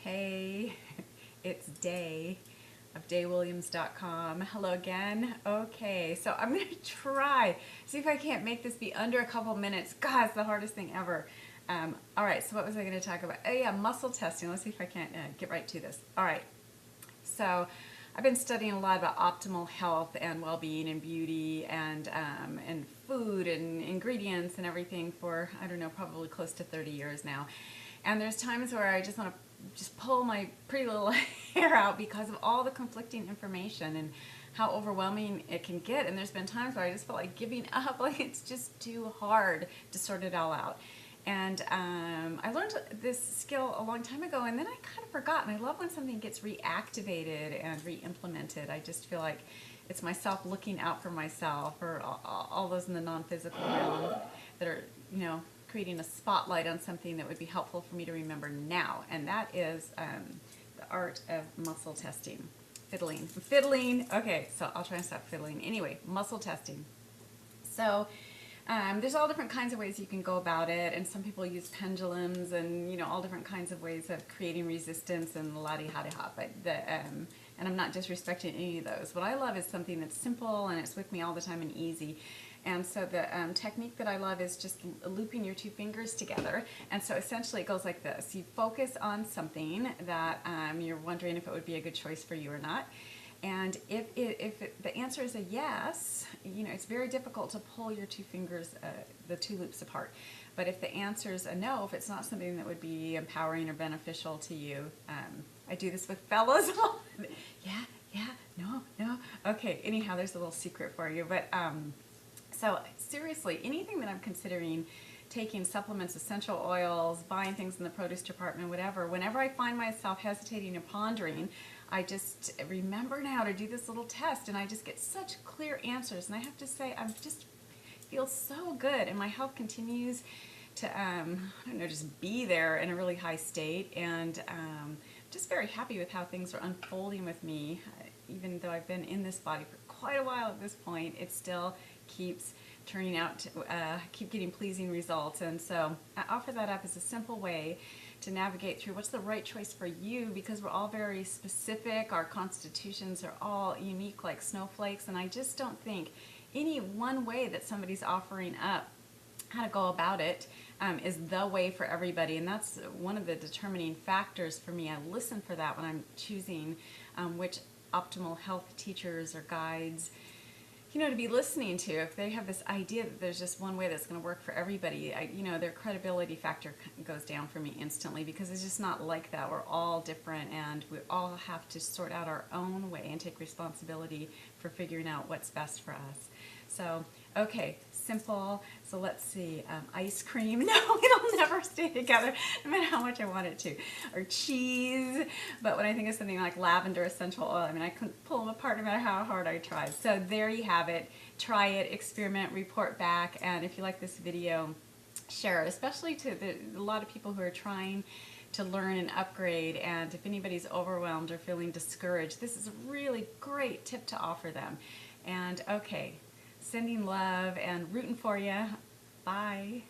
Hey, it's Day of daywilliams.com. Hello again. Okay, so I'm going to see if I can't make this be under a couple minutes. God, it's the hardest thing ever. All right, so what was I going to talk about? Oh yeah, muscle testing. Let's see if I can't get right to this. All right, so I've been studying a lot about optimal health and well-being and beauty and food and ingredients and everything for, I don't know, probably close to 30 years now. And there's times where I just want to just pull my pretty little hair out because of all the conflicting information and how overwhelming it can get. And there's been times where I just felt like giving up, like it's just too hard to sort it all out. And I learned this skill a long time ago, and then I kind of forgot. And I love when something gets reactivated and re-implemented. I just feel like it's myself looking out for myself, or all those in the non-physical realm that are, creating a spotlight on something that would be helpful for me to remember now. And that is the art of muscle testing. Fiddling. Okay, so I'll try and stop fiddling. Anyway, muscle testing. So there's all different kinds of ways you can go about it, and some people use pendulums and all different kinds of ways of creating resistance and la-di-ha-di-ha. But and I'm not disrespecting any of those. What I love is something that's simple and it's with me all the time and easy. And so the technique that I love is just looping your two fingers together. And so essentially it goes like this. You focus on something that you're wondering if it would be a good choice for you or not. And if the answer is a yes, it's very difficult to pull your two fingers, the two loops apart. But if the answer is a no, if it's not something that would be empowering or beneficial to you, I do this with fellas. yeah, no. Okay, anyhow, there's a little secret for you. But so seriously, anything that I'm considering, taking supplements, essential oils, buying things in the produce department, whatever, whenever I find myself hesitating and pondering, I just remember now to do this little test, and I just get such clear answers. And I have to say, I just feel so good, and my health continues to, I don't know, just be there in a really high state, and just very happy with how things are unfolding with me. Even though I've been in this body for quite a while at this point, it still keeps turning out to keep getting pleasing results. And so I offer that up as a simple way to navigate through what's the right choice for you, because we're all very specific. Our constitutions are all unique like snowflakes, and I just don't think any one way that somebody's offering up how to go about it is the way for everybody. And that's one of the determining factors for me. I listen for that when I'm choosing which optimal health teachers or guides to be listening to. If they have this idea that there's just one way that's going to work for everybody, their credibility factor goes down for me instantly, because it's just not like that. We're all different, and we all have to sort out our own way and take responsibility for figuring out what's best for us. So, okay, simple. So let's see, ice cream. No, it'll never stay together, no matter how much I want it to. Or cheese. But when I think of something like lavender essential oil, I couldn't pull them apart no matter how hard I tried. So there you have it. Try it, experiment, report back. And if you like this video, share it, especially to a lot of people who are trying to learn and upgrade. And if anybody's overwhelmed or feeling discouraged, this is a really great tip to offer them. And okay, sending love and rooting for you. Bye.